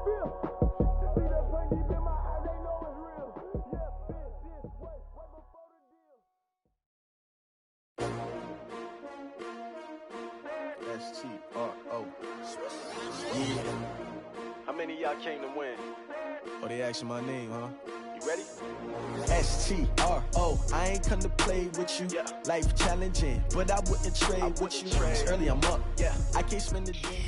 S-T-R-O. Yeah. How many of y'all came to win? Oh, they asking my name, huh? You ready? S-T-R-O. I ain't come to play with you. Yeah. Life challenging, but I wouldn't trade with you. It's early, I'm up. Yeah. I can't spend the day.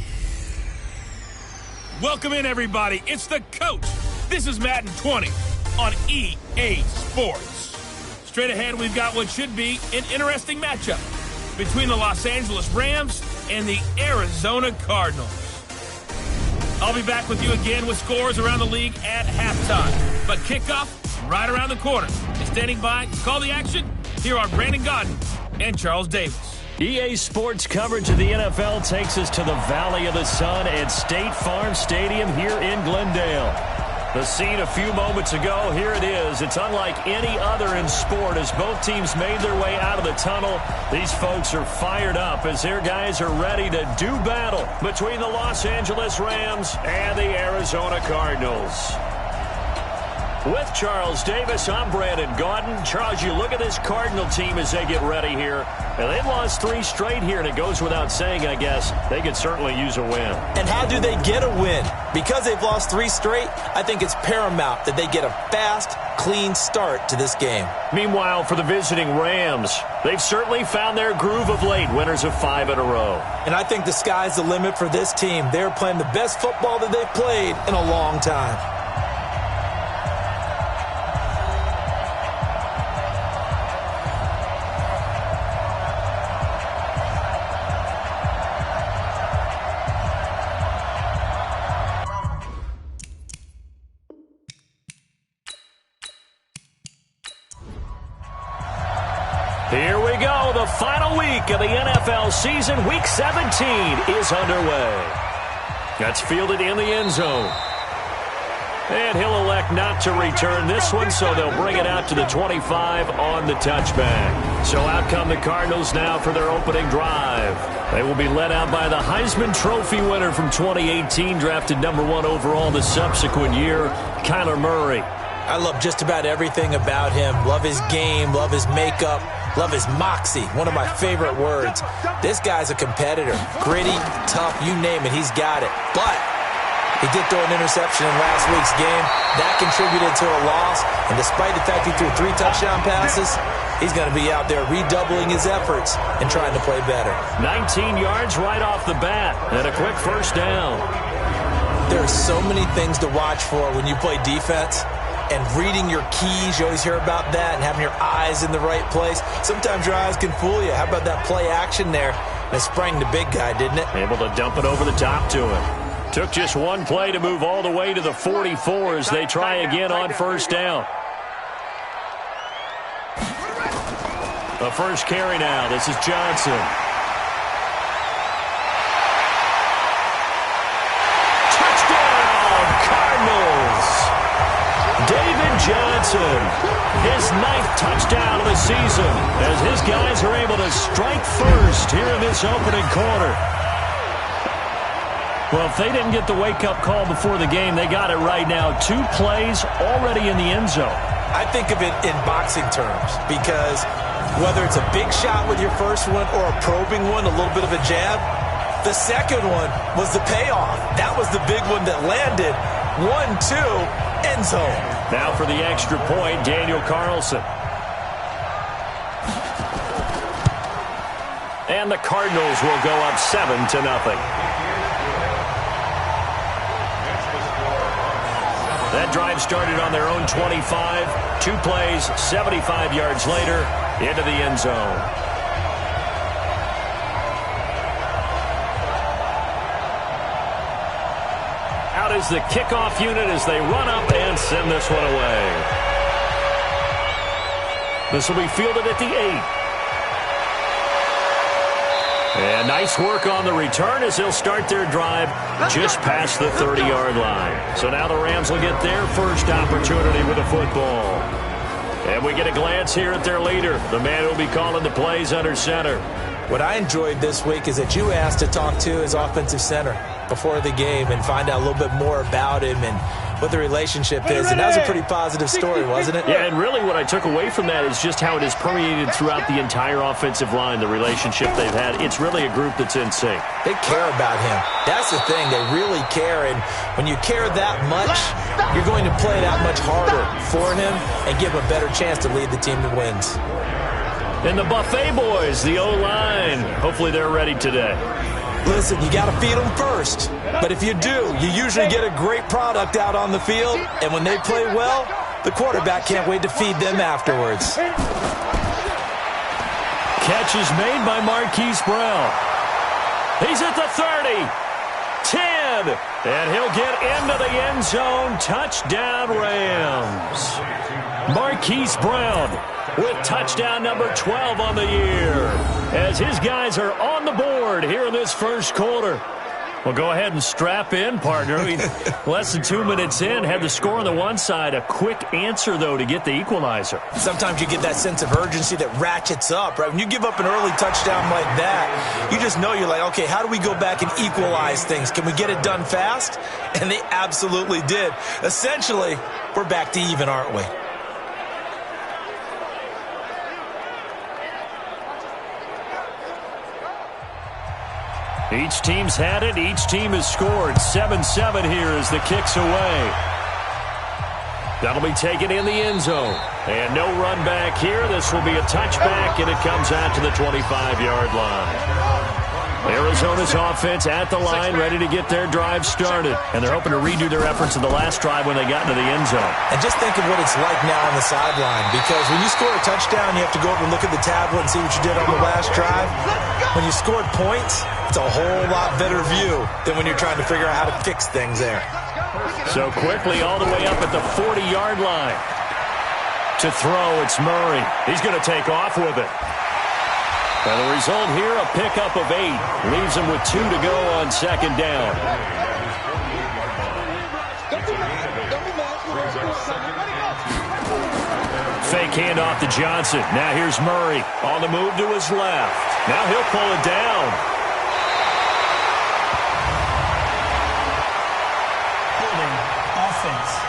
Welcome in, everybody. It's the coach. This is Madden 20 on EA Sports. Straight ahead, we've got what should be an interesting matchup between the Los Angeles Rams and the Arizona Cardinals. I'll be back with you again with scores around the league at halftime. But kickoff right around the corner. And standing by to call the action, here are Brandon Godden and Charles Davis. EA Sports coverage of the NFL takes us to the Valley of the Sun at State Farm Stadium here in Glendale. The scene a few moments ago, here it is. It's unlike any other in sport as both teams made their way out of the tunnel. These folks are fired up as their guys are ready to do battle between the Los Angeles Rams and the Arizona Cardinals. With Charles Davis, I'm Brandon Godden. Charles, you look at this Cardinal team as they get ready here. And they've lost 3 straight here, and it goes without saying, I guess, they could certainly use a win. And how do they get a win? Because they've lost 3 straight, I think it's paramount that they get a fast, clean start to this game. Meanwhile, for the visiting Rams, they've certainly found their groove of late, winners of 5 in a row. And I think the sky's the limit for this team. They're playing the best football that they've played in a long time. Here we go. The final week of the NFL season. Week 17 is underway. That's fielded in the end zone. And he'll elect not to return this one, so they'll bring it out to the 25 on the touchback. So out come the Cardinals now for their opening drive. They will be led out by the Heisman Trophy winner from 2018, drafted #1 overall the subsequent year, Kyler Murray. I love just about everything about him. Love his game, love his makeup, love his moxie, one of my favorite words. This guy's a competitor. Gritty, tough, you name it, he's got it. But he did throw an interception in last week's game. That contributed to a loss. And despite the fact he threw 3 touchdown passes, he's going to be out there redoubling his efforts and trying to play better. 19 yards right off the bat and a quick first down. There are so many things to watch for when you play defense. And reading your keys, you always hear about that, and having your eyes in the right place. Sometimes your eyes can fool you. How about that play action there? And it sprang the big guy, didn't it? Able to dump it over the top to him. Took just one play to move all the way to the 44 as they try again on first down. The first carry now. This is Johnson. Touchdown, Cardinals! David Johnson, his 9th touchdown of the season, as his guys are able to strike first here in this opening quarter. Well, if they didn't get the wake-up call before the game, they got it right now. 2 plays already in the end zone. I think of it in boxing terms because whether it's a big shot with your first one or a probing one, a little bit of a jab, the second one was the payoff. That was the big one that landed. 1-2. End zone. Now for the extra point, Daniel Carlson. And the Cardinals will go up 7-0. That drive started on their own 25. 2 plays, 75 yards later, into the end zone. Out is the kickoff unit as they run up and send this one away. This will be fielded at the 8. And nice work on the return as they'll start their drive just past the 30-yard line. So now the Rams will get their first opportunity with the football. And we get a glance here at their leader, the man who will be calling the plays under center. What I enjoyed this week is that you asked to talk to his offensive center before the game and find out a little bit more about him and what the relationship is. And that was a pretty positive story, wasn't it? Yeah, and really what I took away from that is just how it has permeated throughout the entire offensive line, the relationship they've had. It's really a group that's in sync. They care about him. That's the thing. They really care. And when you care that much, you're going to play that much harder for him and give him a better chance to lead the team to wins. And the Buffet boys, the O-line, hopefully they're ready today. Listen, you got to feed them first. But if you do, you usually get a great product out on the field. And when they play well, the quarterback can't wait to feed them afterwards. Catch is made by Marquise Brown. He's at the 30, 10, and he'll get into the end zone. Touchdown, Rams. Marquise Brown with touchdown number 12 on the year, as his guys are on the board here in this first quarter. Well, go ahead and strap in, partner. Less than 2 minutes in, had the score on the one side. A quick answer, though, to get the equalizer. Sometimes you get that sense of urgency that ratchets up, right? When you give up an early touchdown like that, you just know you're like, okay, how do we go back and equalize things? Can we get it done fast? And they absolutely did. Essentially, we're back to even, aren't we? Each team's had it. Each team has scored. 7-7 here as the kick's away. That'll be taken in the end zone. And no run back here. This will be a touchback, and it comes out to the 25-yard line. Arizona's offense at the line, ready to get their drive started. And they're hoping to redo their efforts in the last drive when they got into the end zone. And just think of what it's like now on the sideline. Because when you score a touchdown, you have to go over and look at the tablet and see what you did on the last drive. When you scored points, it's a whole lot better view than when you're trying to figure out how to fix things there. So quickly all the way up at the 40-yard line. To throw, it's Murray. He's going to take off with it. And the result here, a pickup of 8. Leaves him with 2 to go on second down. Fake handoff to Johnson. Now here's Murray on the move to his left. Now he'll pull it down. Holding offense.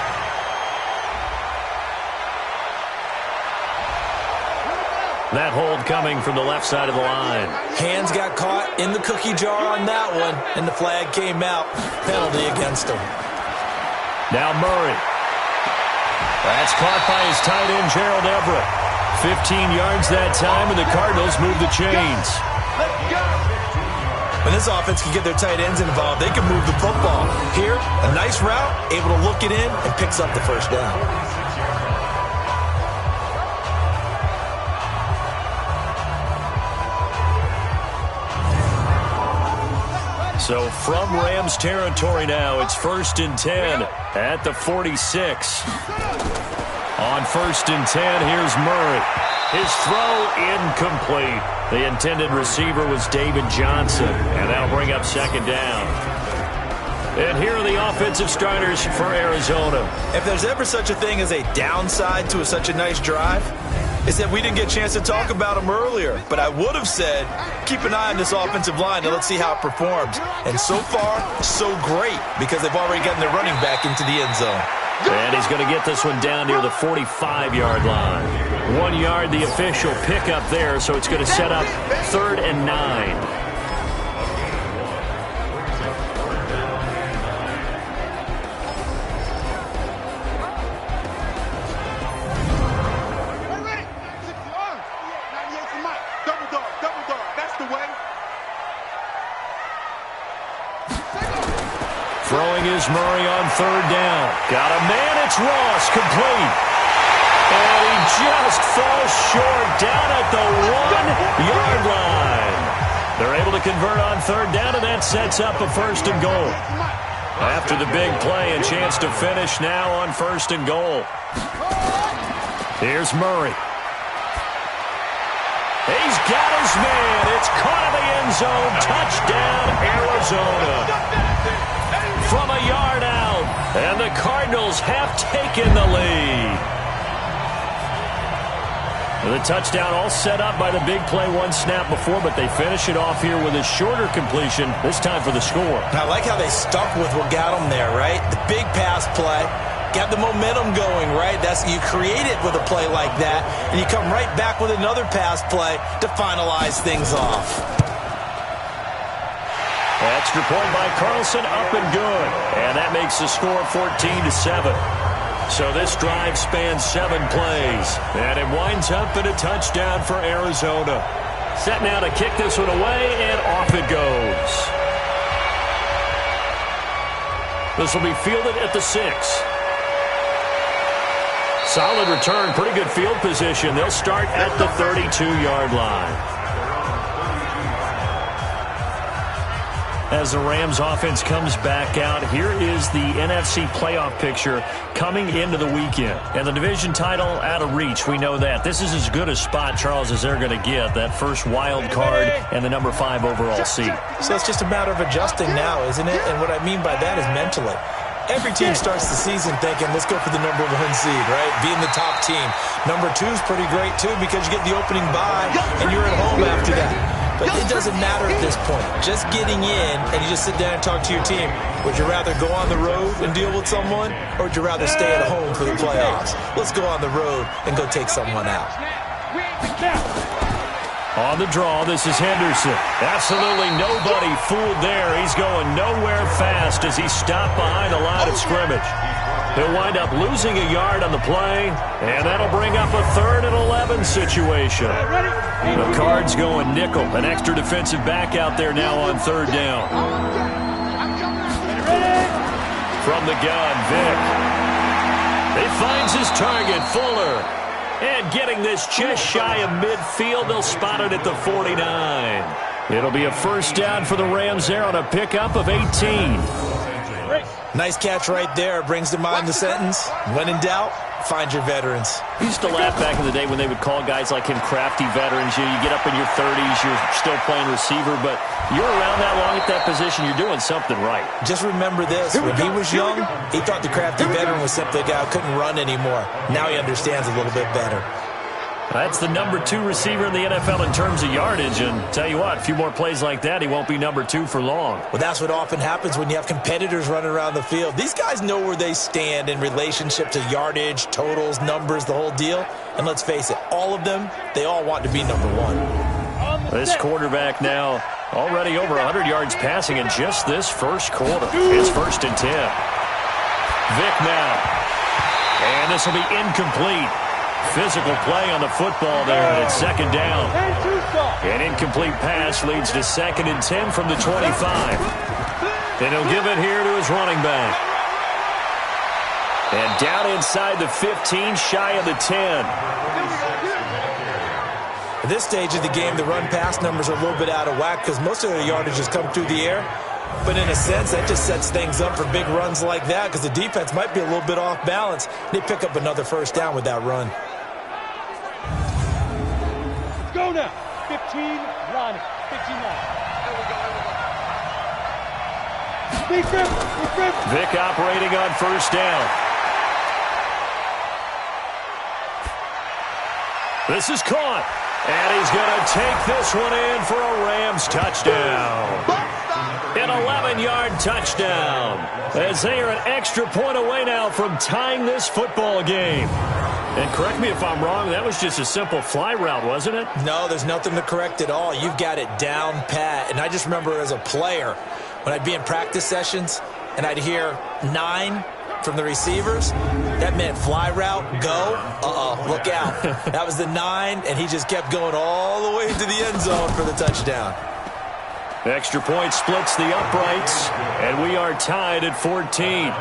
That hold coming from the left side of the line. Hands got caught in the cookie jar on that one, and the flag came out. Penalty against him. Now Murray. That's caught by his tight end, Gerald Everett. 15 yards that time, and the Cardinals move the chains. When this offense can get their tight ends involved, they can move the football. Here, a nice route, able to look it in, and picks up the first down. So from Rams territory now, it's 1st and 10 at the 46. On 1st and 10, here's Murray. His throw incomplete. The intended receiver was David Johnson, and that'll bring up second down. And here are the offensive starters for Arizona. If there's ever such a thing as a downside to such a nice drive, it's that we didn't get a chance to talk about them earlier. But I would have said, keep an eye on this offensive line and let's see how it performs. And so far, so great, because they've already gotten their running back into the end zone. And he's going to get this one down near the 45-yard line. 1 yard, the official pickup there, so it's going to set up 3rd and 9. Throwing is Murray on 3rd down. Got a man, it's Ross, complete. And he just falls short down at the 1-yard line. They're able to convert on 3rd down, and that sets up a 1st and goal. After the big play, a chance to finish now on 1st and goal. Here's Murray. He's got his man. It's caught in the end zone. Touchdown, Arizona. From a yard out, and the Cardinals have taken the lead. The touchdown all set up by the big play one snap before, but they finish it off here with a shorter completion, this time for the score. I like how they stuck with what got them there, right? The big pass play, got the momentum going, right? You create it with a play like that, and you come right back with another pass play to finalize things off. Extra point by Carlson, up and good. And that makes the score 14-7. So this drive spans 7 plays. And it winds up in a touchdown for Arizona. Set now to kick this one away, and off it goes. This will be fielded at the 6. Solid return, pretty good field position. They'll start at the 32-yard line. As the Rams offense comes back out, here is the NFC playoff picture coming into the weekend. And the division title out of reach, we know that. This is as good a spot, Charles, as they're going to get, that first wild card and the number 5 overall seed. So it's just a matter of adjusting now, isn't it? And what I mean by that is mentally. Every team starts the season thinking, let's go for the number 1 seed, right? Being the top team. Number 2 is pretty great, too, because you get the opening bye, and you're at home after that. But it doesn't matter at this point. Just getting in, and you just sit down and talk to your team. Would you rather go on the road and deal with someone, or would you rather stay at home for the playoffs? Let's go on the road and go take someone out. On the draw, this is Henderson. Absolutely nobody fooled there. He's going nowhere fast as he stopped behind the line of scrimmage. He'll wind up losing a yard on the play, and that'll bring up a 3rd and 11 situation. The Cards going nickel, an extra defensive back out there now on 3rd down. From the gun, Vick. He finds his target, Fuller. And getting this just shy of midfield, they'll spot it at the 49. It'll be a first down for the Rams there on a pickup of 18. Nice catch right there. Brings to mind the sentence, when in doubt, find your veterans. I used to laugh back in the day when they would call guys like him crafty veterans. You get up in your 30s, you're still playing receiver, but you're around that long at that position, you're doing something right. Just remember this. When he was young, he thought the crafty veteran was simply a guy who couldn't run anymore. Now he understands a little bit better. That's the number 2 receiver in the NFL in terms of yardage, and tell you what, a few more plays like that, he won't be number 2 for long. Well, that's what often happens when you have competitors running around the field. These guys know where they stand in relationship to yardage, totals, numbers, the whole deal. And let's face it, all of them, they all want to be number 1. This quarterback now already over 100 yards passing in just this first quarter. It's 1st and 10. Vick now. And this will be incomplete. Physical play on the football there, and it's 2nd down. An incomplete pass leads to 2nd and 10 from the 25. And he'll give it here to his running back. And down inside the 15, shy of the 10. At this stage of the game, the run-pass numbers are a little bit out of whack because most of the yardage has come through the air. But in a sense, that just sets things up for big runs like that because the defense might be a little bit off balance. They pick up another first down with that run. Go now. 15, run. 15 now. Vick operating on first down. This is caught. And he's going to take this one in for a Rams touchdown. An 11-yard touchdown. As they are an extra point away now from tying this football game. And correct me if I'm wrong, that was just a simple fly route, wasn't it? No, there's nothing to correct at all. You've got it down pat. And I just remember as a player, when I'd be in practice sessions and I'd hear 9 from the receivers, that meant fly route, go, look out. That was the 9, and he just kept going all the way into the end zone for the touchdown. Extra point splits the uprights, and we are tied at 14.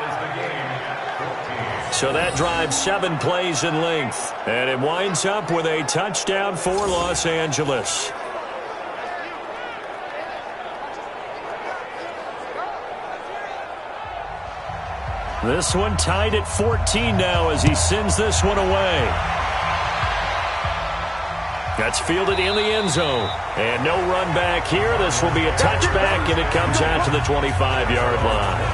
So that drives 7 plays in length, and it winds up with a touchdown for Los Angeles. This one tied at 14 now as he sends this one away. That's fielded in the end zone. And no run back here. This will be a touchback, and it comes out to the 25-yard line.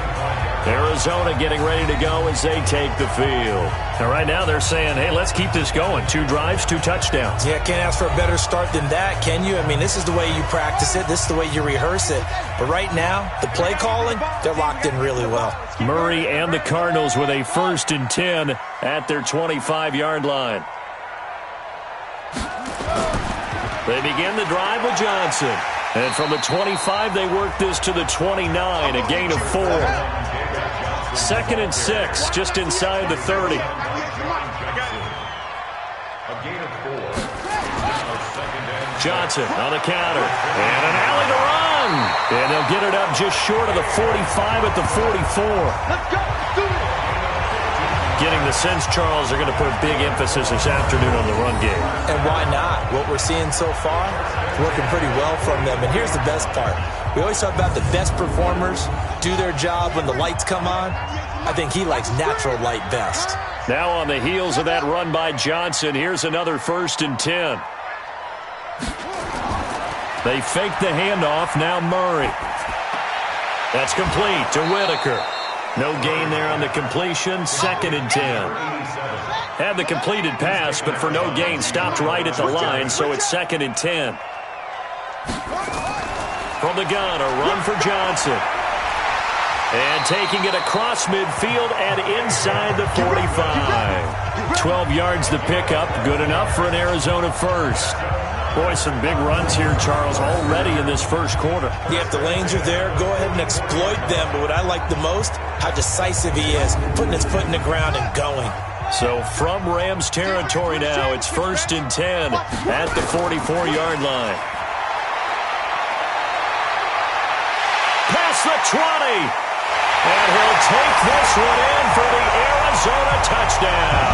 Arizona getting ready to go as they take the field. And right now they're saying, hey, let's keep this going. 2 drives, 2 touchdowns. Yeah, can't ask for a better start than that, can you? I mean, this is the way you practice it. This is the way you rehearse it. But right now, the play calling, they're locked in really well. Murray and the Cardinals with a 1st and 10 at their 25-yard line. They begin the drive with Johnson. And from the 25, they work this to the 29, a gain of 4. 2nd and 6, just inside the 30. Johnson on the counter. And an alley to run. And they'll get it up just short of the 45 at the 44. Let's go. Do it. Getting the sense, Charles, they're going to put a big emphasis this afternoon on the run game. And why not? What we're seeing so far, working pretty well from them. And here's the best part. We always talk about the best performers do their job when the lights come on. I think he likes natural light best. Now on the heels of that run by Johnson, here's another 1st and 10. They fake the handoff, now Murray. That's complete to Whitaker. No gain there on the completion, 2nd and 10. Had the completed pass, but for no gain, stopped right at the line, so it's 2nd and 10. From the gun, a run for Johnson. And taking it across midfield and inside the 45. 12 yards the pickup, good enough for an Arizona first. Boy, some big runs here, Charles, already in this first quarter. Yeah, if the lanes are there, go ahead and exploit them. But what I like the most, how decisive he is, putting his foot in the ground and going. So from Rams territory now, it's 1st and 10 at the 44-yard line. Past the 20. And he'll take this one in for the Arizona touchdown.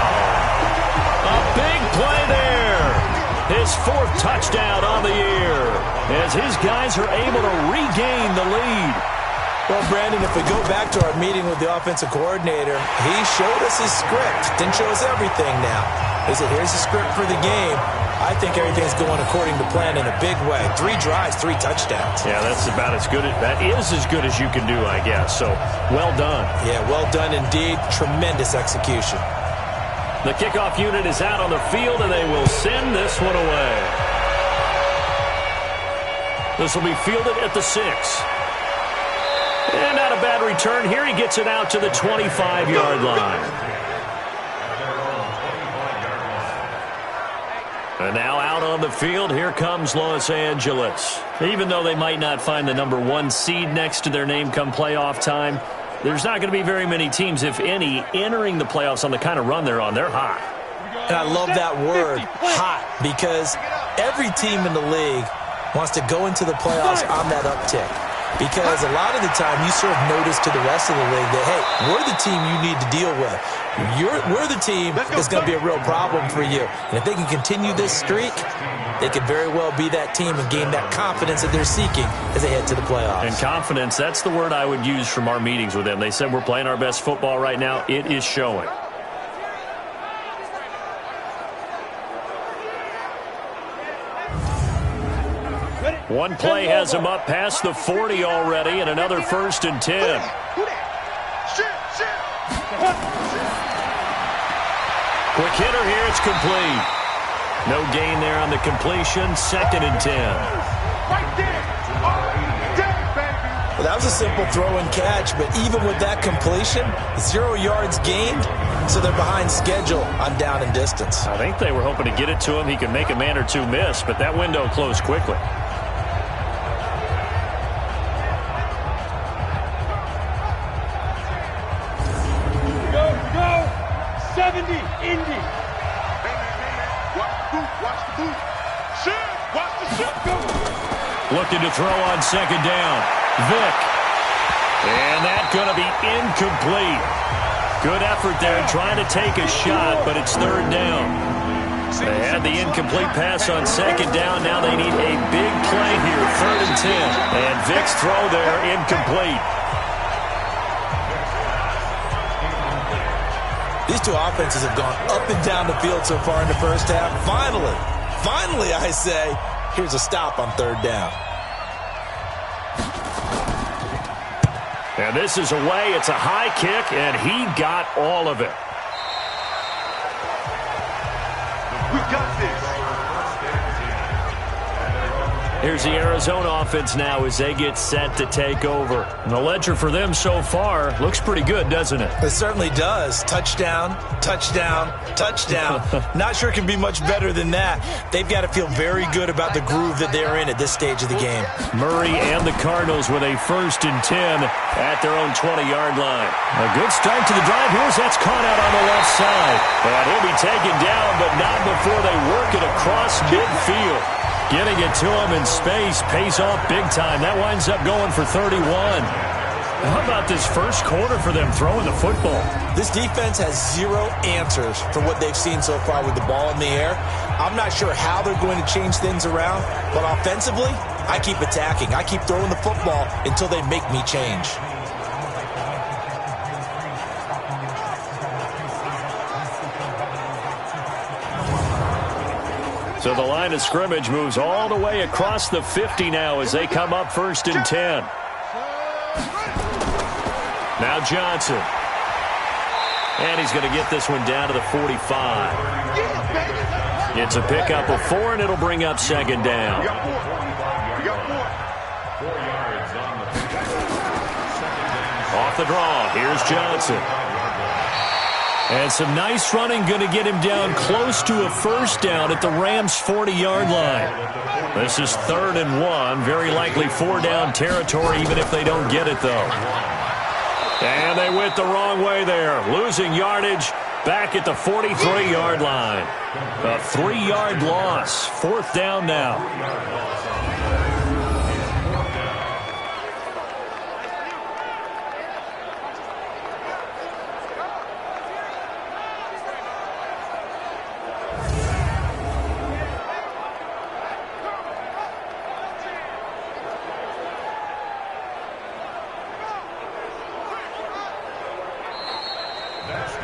A big play there. His 4th touchdown on the year as his guys are able to regain the lead. Well, Brandon, if we go back to our meeting with the offensive coordinator, he showed us his script. Didn't show us everything now. He said, here's the script for the game. I think everything's going according to plan in a big way. 3 drives, 3 touchdowns. Yeah, that's about as good. That is as good as you can do, I guess. So, well done. Yeah, well done indeed. Tremendous execution. The kickoff unit is out on the field, and they will send this one away. This will be fielded at the 6. And not a bad return here. He gets it out to the 25-yard line. And now out on the field, here comes Los Angeles. Even though they might not find the number 1 seed next to their name come playoff time, there's not going to be very many teams, if any, entering the playoffs on the kind of run they're on. They're hot. And I love that word, hot, because every team in the league wants to go into the playoffs on that uptick. Because a lot of the time you serve notice to the rest of the league that, hey, we're the team you need to deal with. We're the team that's going to be a real problem for you. And if they can continue this streak, they could very well be that team and gain that confidence that they're seeking as they head to the playoffs. And confidence, that's the word I would use from our meetings with them. They said we're playing our best football right now. It is showing. One play has him up past the 40 already, and another 1st and 10. Quick hitter here, it's complete. No gain there on the completion, 2nd and 10. Well, that was a simple throw and catch, but even with that completion, 0 yards gained, so they're behind schedule on down and distance. I think they were hoping to get it to him. He could make a man or two miss, but that window closed quickly. Go. 70, Indy. Watch the boot. Shoot. Watch the shoot. Go. Looking to throw on 2nd down. Vick. And that's going to be incomplete. Good effort there trying to take a shot, but it's 3rd down. They had the incomplete pass on 2nd down. Now they need a big play here, 3rd and 10. And Vick's throw there incomplete. These two offenses have gone up and down the field so far in the first half. Finally, I say, here's a stop on 3rd down. And And this is away. It's a high kick, and he got all of it. We got this. Here's the Arizona offense now as they get set to take over. And the ledger for them so far looks pretty good, doesn't it? It certainly does. Touchdown, touchdown, touchdown. Not sure it can be much better than that. They've got to feel very good about the groove that they're in at this stage of the game. Murray and the Cardinals with a 1st and 10 at their own 20-yard line. A good start to the drive. Here's that's caught out on the left side. And he'll be taken down, but not before they work it across midfield. Getting it to him in space pays off big time. That winds up going for 31. How about this first quarter for them throwing the football? This defense has 0 answers for what they've seen so far with the ball in the air. I'm not sure how they're going to change things around, but offensively, I keep attacking. I keep throwing the football until they make me change. So the line of scrimmage moves all the way across the 50 now as they come up 1st and 10. Now Johnson. And he's going to get this one down to the 45. It's a pickup of 4, and it'll bring up 2nd down. Off the draw, here's Johnson. And some nice running going to get him down close to a 1st down at the Rams' 40-yard line. This is 3rd and 1, very likely 4-down territory even if they don't get it, though. And they went the wrong way there, losing yardage back at the 43-yard line. A 3-yard loss, 4th down now.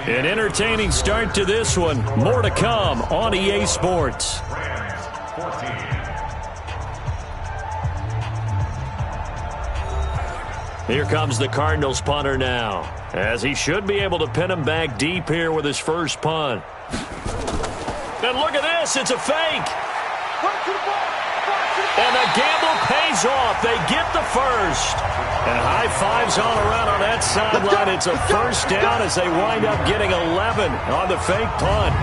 An entertaining start to this one. More to come on EA Sports. Here comes the Cardinals punter now, as he should be able to pin him back deep here with his first punt. And look at this, it's a fake. And the gamble pays off. They get the first. And high fives all around on that sideline. It's a 1st down as they wind up getting 11 on the fake punt.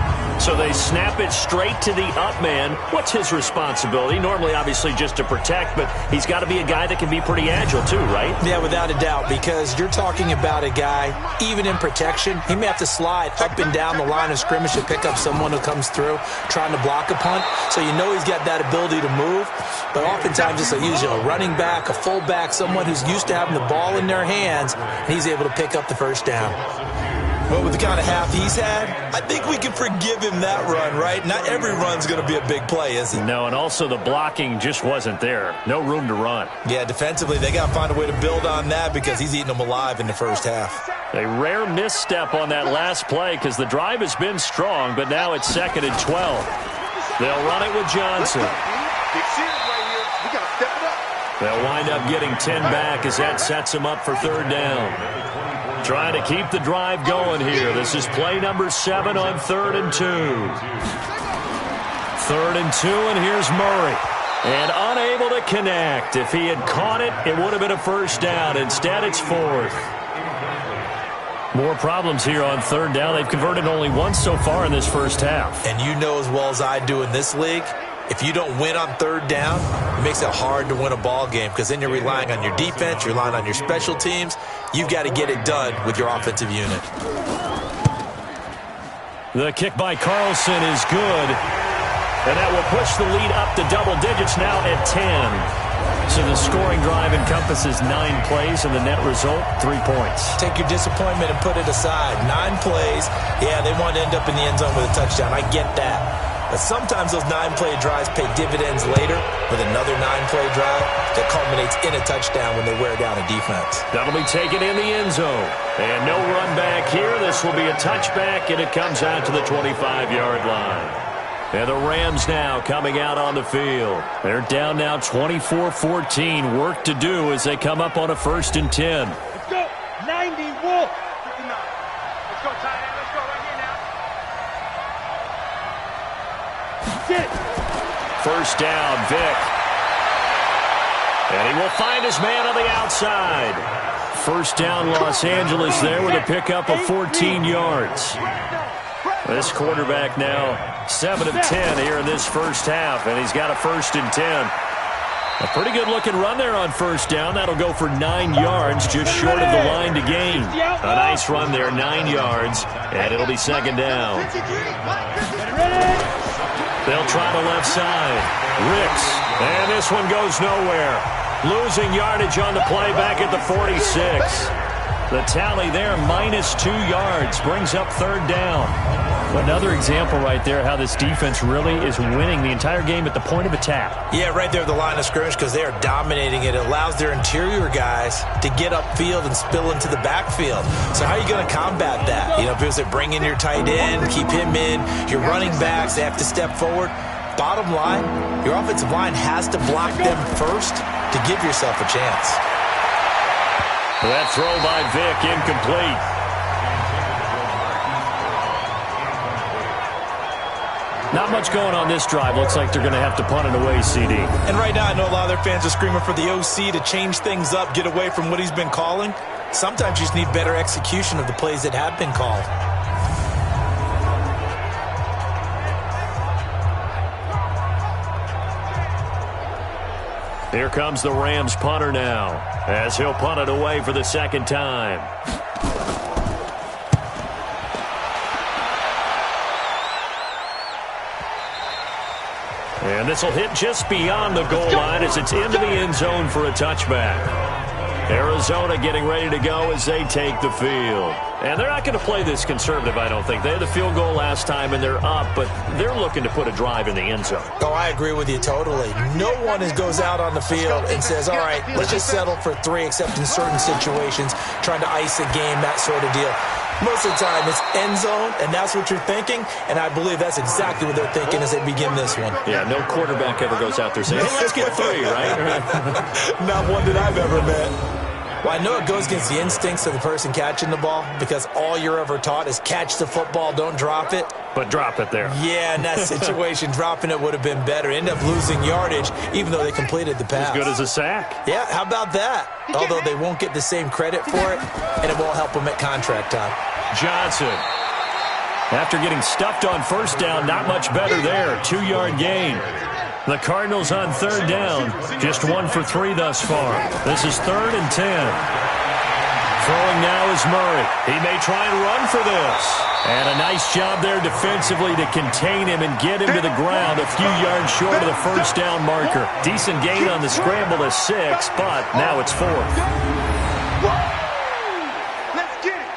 So they snap it straight to the up man. What's his responsibility? Normally, obviously, just to protect, but he's got to be a guy that can be pretty agile too, right? Yeah, without a doubt, because you're talking about a guy, even in protection, he may have to slide up and down the line of scrimmage to pick up someone who comes through trying to block a punt. So you know he's got that ability to move. But oftentimes, it's usually a running back, a fullback, someone who's used to having the ball in their hands, and he's able to pick up the 1st down. Well, with the kind of half he's had, I think we can forgive him that run, right? Not every run's going to be a big play, is it? No, and also the blocking just wasn't there. No room to run. Yeah, defensively, they got to find a way to build on that because he's eating them alive in the 1st half. A rare misstep on that last play because the drive has been strong, but now it's 2nd and 12. They'll run it with Johnson. They'll wind up getting 10 back as that sets them up for 3rd down. Trying to keep the drive going here. This is play number 7 on 3rd and 2. 3rd and 2, and here's Murray. And unable to connect. If he had caught it, it would have been a 1st down. Instead, it's 4th. More problems here on 3rd down. They've converted only once so far in this 1st half. And you know as well as I do in this league, if you don't win on 3rd down, it makes it hard to win a ball game because then you're relying on your defense, you're relying on your special teams. You've got to get it done with your offensive unit. The kick by Carlson is good. And that will push the lead up to double digits now at 10. So the scoring drive encompasses 9 plays, and the net result, 3 points. Take your disappointment and put it aside. 9 plays. Yeah, they want to end up in the end zone with a touchdown. I get that. But sometimes those 9-play drives pay dividends later with another 9-play drive that culminates in a touchdown when they wear down a defense. That'll be taken in the end zone. And no run back here. This will be a touchback, and it comes out to the 25-yard line. And the Rams now coming out on the field. They're down now 24-14. Work to do as they come up on a 1st and 10. Let's go. Mighty Wolf. Let's go, tight end. Let's go right here now. Sit. First down, Vic. And he will find his man on the outside. First down, Los Angeles there with a pickup of 14 yards. This quarterback now 7 of 10 here in this first half, and he's got a 1st and 10. A pretty good-looking run there on first down. That'll go for 9 yards, just short of the line to gain. A nice run there, 9 yards, and it'll be 2nd down. They'll try the left side. Ricks, and this one goes nowhere. Losing yardage on the play back at the 46. The tally there, -2 yards, brings up 3rd down. Another example right there how this defense really is winning the entire game at the point of attack. Yeah, right there at the line of scrimmage because they are dominating it. It allows their interior guys to get upfield and spill into the backfield. So how are you going to combat that? You know, because they bring in your tight end, keep him in, your running backs, they have to step forward. Bottom line, your offensive line has to block them first to give yourself a chance. That throw by Vic, incomplete. Not much going on this drive. Looks like they're going to have to punt it away, CD. And right now, I know a lot of their fans are screaming for the OC to change things up, get away from what he's been calling. Sometimes you just need better execution of the plays that have been called. Here comes the Rams punter now, as he'll punt it away for the 2nd time. And this will hit just beyond the goal line as it's into the end zone for a touchback. Arizona getting ready to go as they take the field. And they're not going to play this conservative, I don't think. They had the field goal last time, and they're up, but they're looking to put a drive in the end zone. Oh, I agree with you totally. No one goes out on the field and says, all right, let's just settle for 3, except in certain situations, trying to ice a game, that sort of deal. Most of the time, it's end zone, and that's what you're thinking, and I believe that's exactly what they're thinking as they begin this one. Yeah, no quarterback ever goes out there saying, hey, let's get 3, right? Not one that I've ever met. Well, I know it goes against the instincts of the person catching the ball because all you're ever taught is catch the football, don't drop it. But drop it there. Yeah, in that situation, dropping it would have been better. End up losing yardage, even though they completed the pass. As good as a sack. Yeah, how about that? Although they won't get the same credit for it, and it won't help them at contract time. Johnson. After getting stuffed on first down, not much better there. 2-yard gain. The Cardinals on 3rd down, just 1 for 3 thus far. This is 3rd and 10. Throwing now is Murray. He may try and run for this. And a nice job there defensively to contain him and get him to the ground a few yards short of the first down marker. Decent gain on the scramble to 6, but now it's 4th. Let's get it.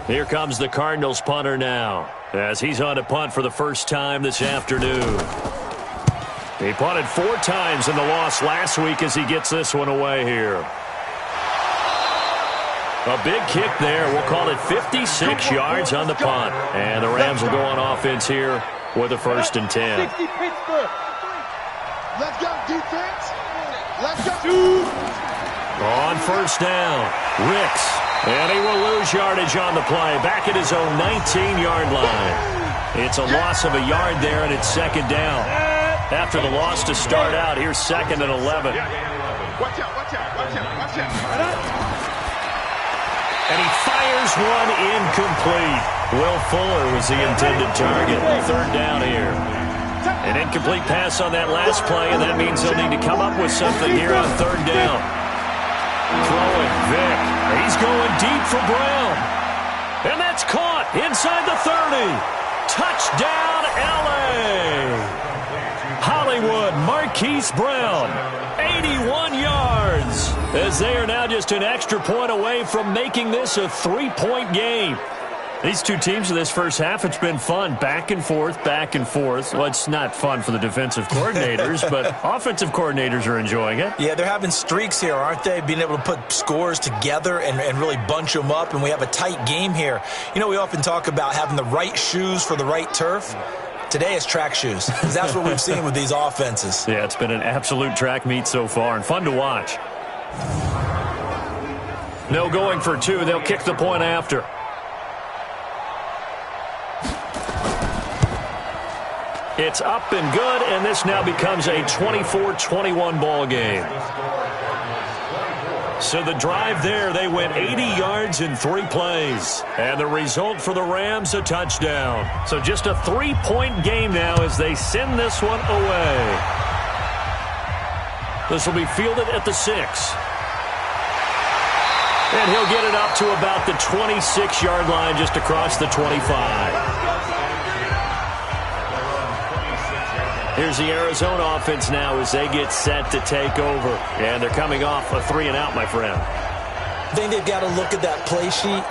Here comes the Cardinals punter now, as he's on to punt for the first time this afternoon. He punted 4 times in the loss last week as he gets this one away here. A big kick there. We'll call it 56 yards on the punt. And the Rams will go on offense here with a 1st and 10. 60 Pittsburgh. Let's go, defense. Let's go. On first down, Ricks. And he will lose yardage on the play. Back at his own 19-yard line. It's a loss of a yard there, and it's 2nd down. After the loss to start out, here's 2nd and 11. Watch out, watch out, watch out, watch out. And he fires one incomplete. Will Fuller was the intended target. 3rd down here. An incomplete pass on that last play, and that means they'll need to come up with something here on 3rd down. Throwing Vic. He's going deep for Brown. And that's caught inside the 30. Touchdown, L.A. Hollywood, Marquise Brown, 81 yards, as they are now just an extra point away from making this a 3-point game. These two teams in this first half, it's been fun. Back and forth, back and forth. Well, it's not fun for the defensive coordinators, but offensive coordinators are enjoying it. Yeah, they're having streaks here, aren't they? Being able to put scores together and really bunch them up, and we have a tight game here. You know, we often talk about having the right shoes for the right turf. Today is track shoes, because that's what we've seen with these offenses. Yeah, it's been an absolute track meet so far and fun to watch. No going for two. They'll kick the point after. It's up and good, and this now becomes a 24-21 ball game. So the drive there, they went 80 yards in 3 plays. And the result for the Rams, a touchdown. So just a 3-point game now as they send this one away. This will be fielded at the 6. And he'll get it up to about the 26-yard line just across the 25. Here's the Arizona offense now as they get set to take over. And they're coming off a 3-and-out, my friend. I think they've got to look at that play sheet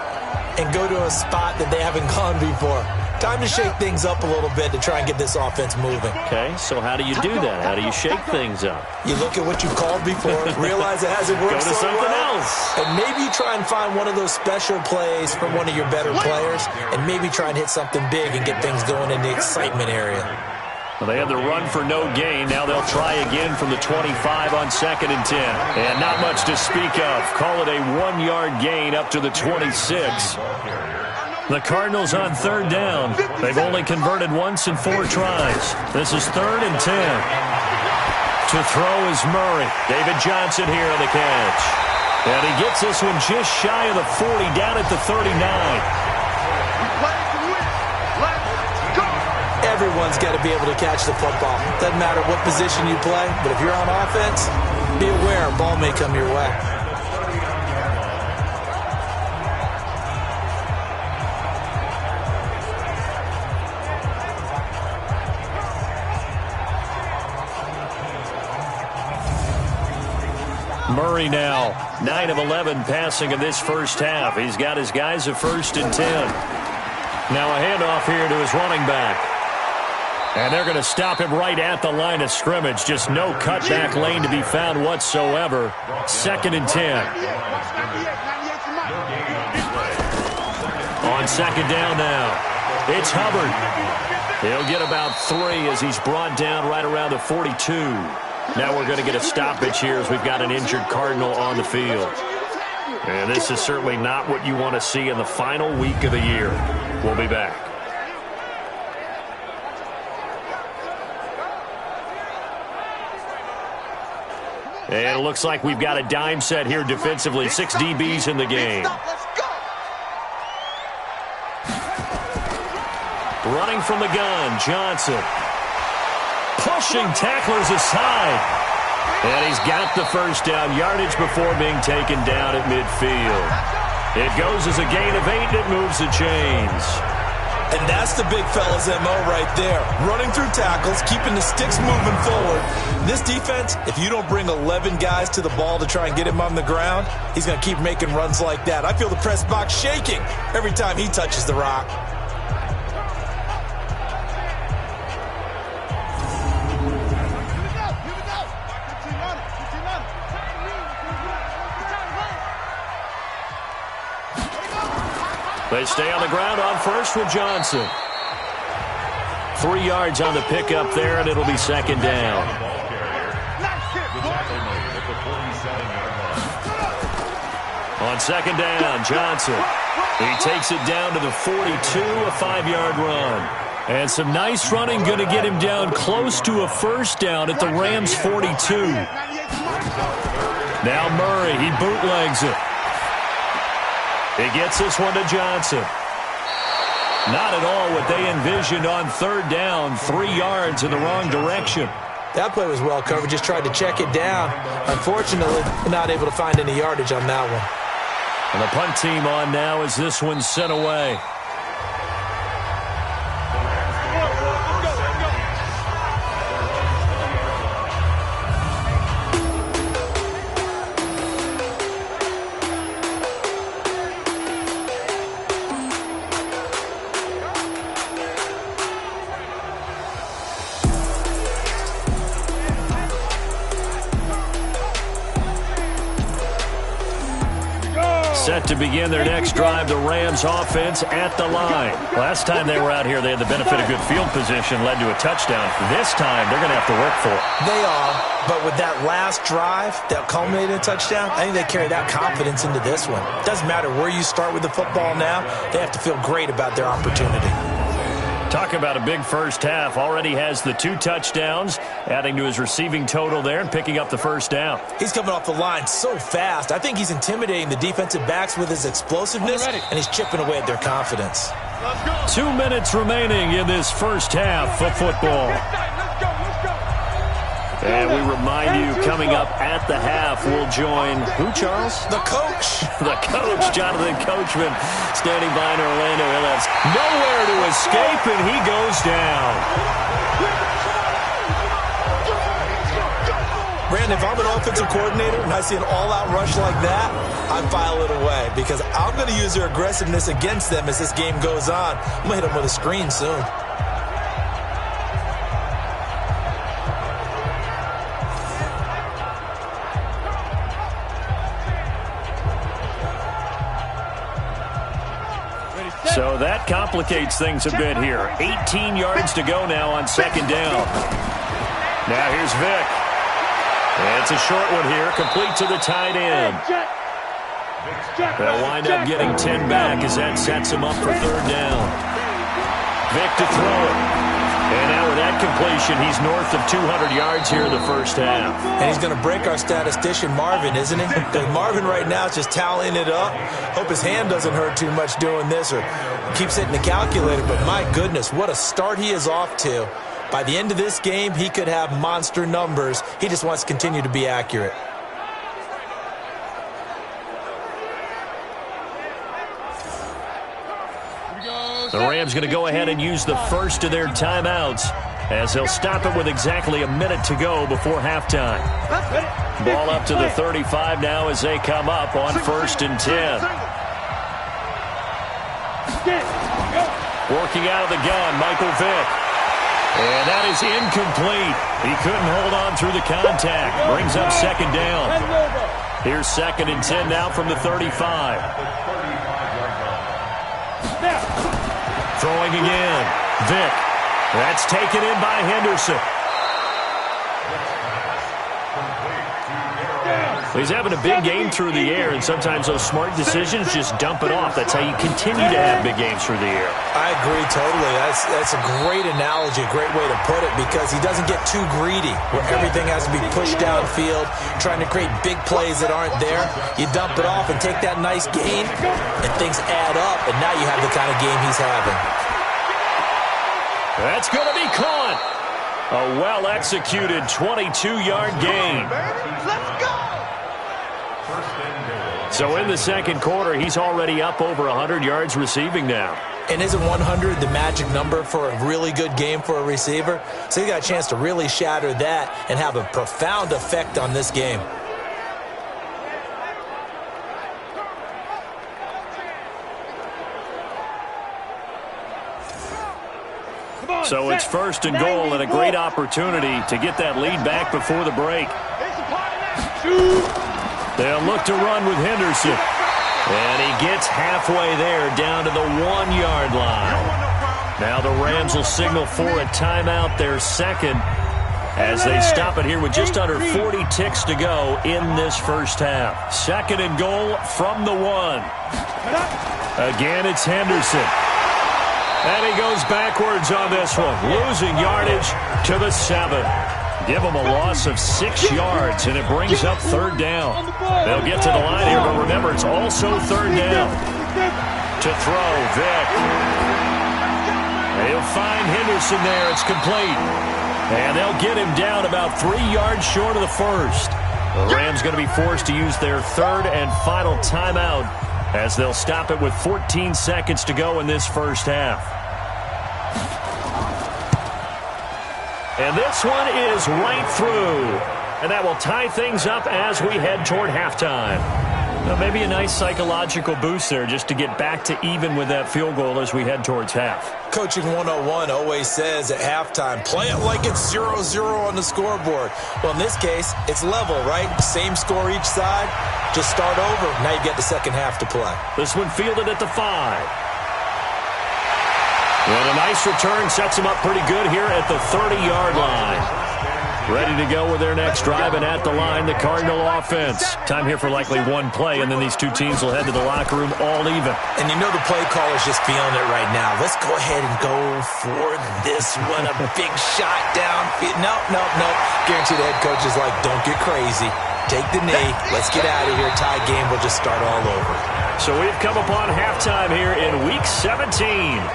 and go to a spot that they haven't gone before. Time to shake things up a little bit to try and get this offense moving. Okay, so how do you do that? How do you shake things up? You look at what you've called before, realize it hasn't worked Go to so something well, else. and maybe try and find one of those special plays from one of your better players, and maybe try and hit something big and get things going in the excitement area. Well, they had the run for no gain. Now they'll try again from the 25 on 2nd and 10. And not much to speak of. Call it a 1-yard gain up to the 26. The Cardinals on 3rd down. They've only converted once in 4 tries. This is 3rd and 10. To throw is Murray. David Johnson here on the catch. And he gets this one just shy of the 40, down at the 39. Everyone's got to be able to catch the football. Doesn't matter what position you play, but if you're on offense, be aware a ball may come your way. Murray now, 9 of 11 passing in this first half. He's got his guys at 1st and 10. Now a handoff here to his running back. And they're going to stop him right at the line of scrimmage. Just no cutback lane to be found whatsoever. 2nd and 10. On 2nd down now, it's Hubbard. He'll get about 3 as he's brought down right around the 42. Now we're going to get a stoppage here as we've got an injured Cardinal on the field. And this is certainly not what you want to see in the final week of the year. We'll be back. And it looks like we've got a dime set here defensively. 6 DBs in the game. Running from the gun, Johnson. Pushing tacklers aside. And he's got the first down, yardage before being taken down at midfield. It goes as a gain of 8, and it moves the chains. And that's the big fella's MO right there. Running through tackles, keeping the sticks moving forward. This defense, if you don't bring 11 guys to the ball to try and get him on the ground, he's going to keep making runs like that. I feel the press box shaking every time he touches the rock. They stay on the ground on first with Johnson. 3 yards on the pickup there, and it'll be 2nd down. On 2nd down, Johnson. He takes it down to the 42, a 5-yard run. And some nice running going to get him down close to a first down at the Rams' 42. Now Murray, he bootlegs it. He gets this one to Johnson. Not at all what they envisioned on 3rd down. 3 yards in the wrong direction. That play was well covered. Just tried to check it down. Unfortunately, not able to find any yardage on that one. And the punt team on now as this one's sent away. Set to begin their next drive, the Rams offense at the line. Last time they were out here, they had the benefit of good field position, led to a touchdown. This time, they're going to have to work for it. They are, but with that last drive that culminated in a touchdown, I think they carry that confidence into this one. Doesn't matter where you start with the football now, they have to feel great about their opportunity. Talk about a big first half. Already has the 2 touchdowns, adding to his receiving total there and picking up the first down. He's coming off the line so fast. I think he's intimidating the defensive backs with his explosiveness, and he's chipping away at their confidence. 2 minutes remaining in this first half of football. And we remind you, coming up at the half, we'll join who, Charles? The coach. The coach, Jonathan Coachman, standing by in Orlando. He'll have nowhere to escape, and he goes down. Brandon, if I'm an offensive coordinator and I see an all-out rush like that, I file it away because I'm going to use their aggressiveness against them as this game goes on. I'm going to hit them with a screen soon. So that complicates things a bit here. 18 yards to go now on second down. Now here's Vic. It's a short one here, complete to the tight end. They'll wind up getting 10 back as that sets him up for third down. Vic to throw it. And now with that completion, he's north of 200 yards here in the first half. And he's going to break our statistician, Marvin, isn't he? Because Marvin right now is just tallying it up. Hope his hand doesn't hurt too much doing this or keeps hitting the calculator. But my goodness, what a start he is off to. By the end of this game, he could have monster numbers. He just wants to continue to be accurate. The Rams going to go ahead and use the first of their timeouts as they'll stop it with exactly a minute to go before halftime. Ball up to the 35 now as they come up on 1st and 10. Working out of the gun, Michael Vick. And that is incomplete. He couldn't hold on through the contact. Brings up second down. Here's 2nd and 10 now from the 35. Throwing again. Vick. That's taken in by Henderson. He's having a big game through the air, and sometimes those smart decisions just dump it off. That's how you continue to have big games through the air. I agree totally. That's a great analogy, a great way to put it, because he doesn't get too greedy where everything has to be pushed downfield, trying to create big plays that aren't there. You dump it off and take that nice gain, and things add up, and now you have the kind of game he's having. That's going to be caught. A well-executed 22-yard gain. Let's go! So in the second quarter, he's already up over 100 yards receiving now. And isn't 100 the magic number for a really good game for a receiver? So he got a chance to really shatter that and have a profound effect on this game. So it's 1st and goal and a great opportunity to get that lead back before the break. They'll look to run with Henderson. And he gets halfway there down to the 1-yard line. Now the Rams will signal for a timeout, their second, as they stop it here with just under 40 ticks to go in this first half. 2nd and goal from the 1. Again, it's Henderson. And he goes backwards on this one, losing yardage to the 7. Give him a loss of 6 yards, and it brings up 3rd down. They'll get to the line here, but remember, it's also 3rd down. To throw, Vick. They'll find Henderson there. It's complete. And they'll get him down about 3 yards short of the first. The Rams going to be forced to use their 3rd and final timeout as they'll stop it with 14 seconds to go in this first half. And this one is right through. And that will tie things up as we head toward halftime. Now, maybe a nice psychological boost there just to get back to even with that field goal as we head towards half. Coaching 101 always says at halftime, play it like it's 0-0 on the scoreboard. Well, in this case, it's level, right? Same score each side. Just start over. Now you get the second half to play. This one fielded at the 5. And a nice return sets them up pretty good here at the 30-yard line. Ready to go with their next drive, and at the line, the Cardinal offense. Time here for likely one play, and then these two teams will head to the locker room all even. And you know the play caller's just feeling it right now. Let's go ahead and go for this one. A big shot downfield. Nope. Guarantee the head coach is like, don't get crazy. Take the knee. Let's get out of here. Tie game will just start all over. So we've come upon halftime here in Week 17.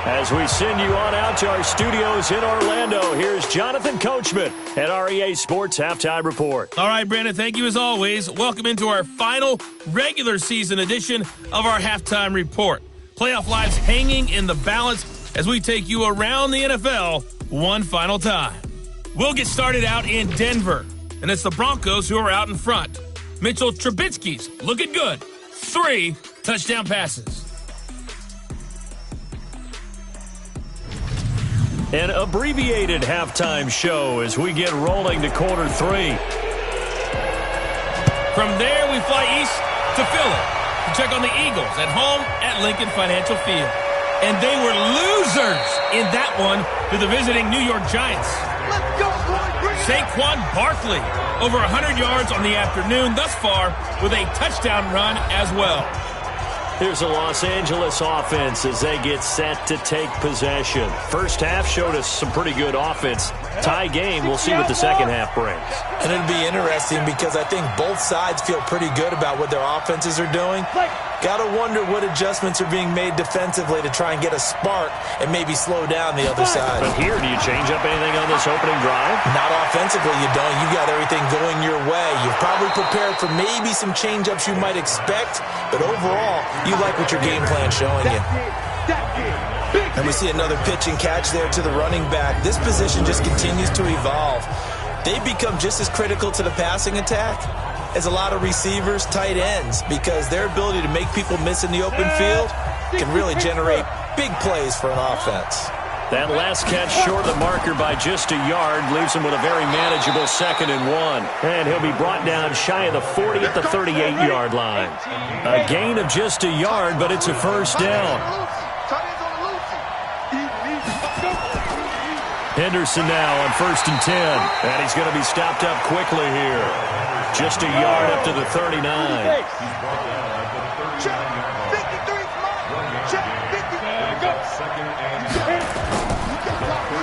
As we send you on out to our studios in Orlando, here's Jonathan Coachman at REA Sports Halftime Report. All right, Brandon, thank you as always. Welcome into our final regular season edition of our Halftime Report. Playoff lives hanging in the balance as we take you around the NFL one final time. We'll get started out in Denver, and it's the Broncos who are out in front. Mitchell Trubisky's looking good. 3 touchdown passes. An abbreviated halftime show as we get rolling to quarter 3. From there, we fly east to Philly to check on the Eagles at home at Lincoln Financial Field. And they were losers in that one to the visiting New York Giants. Let's go, boy. Saquon Barkley, over 100 yards on the afternoon thus far with a touchdown run as well. Here's the Los Angeles offense as they get set to take possession. First half showed us some pretty good offense. Tie game, we'll see what the second half brings. And it'll be interesting because I think both sides feel pretty good about what their offenses are doing. Got to wonder what adjustments are being made defensively to try and get a spark and maybe slow down the other side. But here, do you change up anything on this opening drive? Not offensively, you don't. You got everything going your way. You've probably prepared for maybe some change-ups you might expect, but overall, you like what your game plan's showing you. And we see another pitch and catch there to the running back. This position just continues to evolve. They become just as critical to the passing attack as a lot of receivers, tight ends, because their ability to make people miss in the open field can really generate big plays for an offense. That last catch short of the marker by just a yard leaves him with a very manageable 2nd and 1. And he'll be brought down shy of the 40 at the 38-yard line. A gain of just a yard, but it's a first down. Henderson now on 1st and 10. And he's going to be stopped up quickly here. Just a yard up to the 39.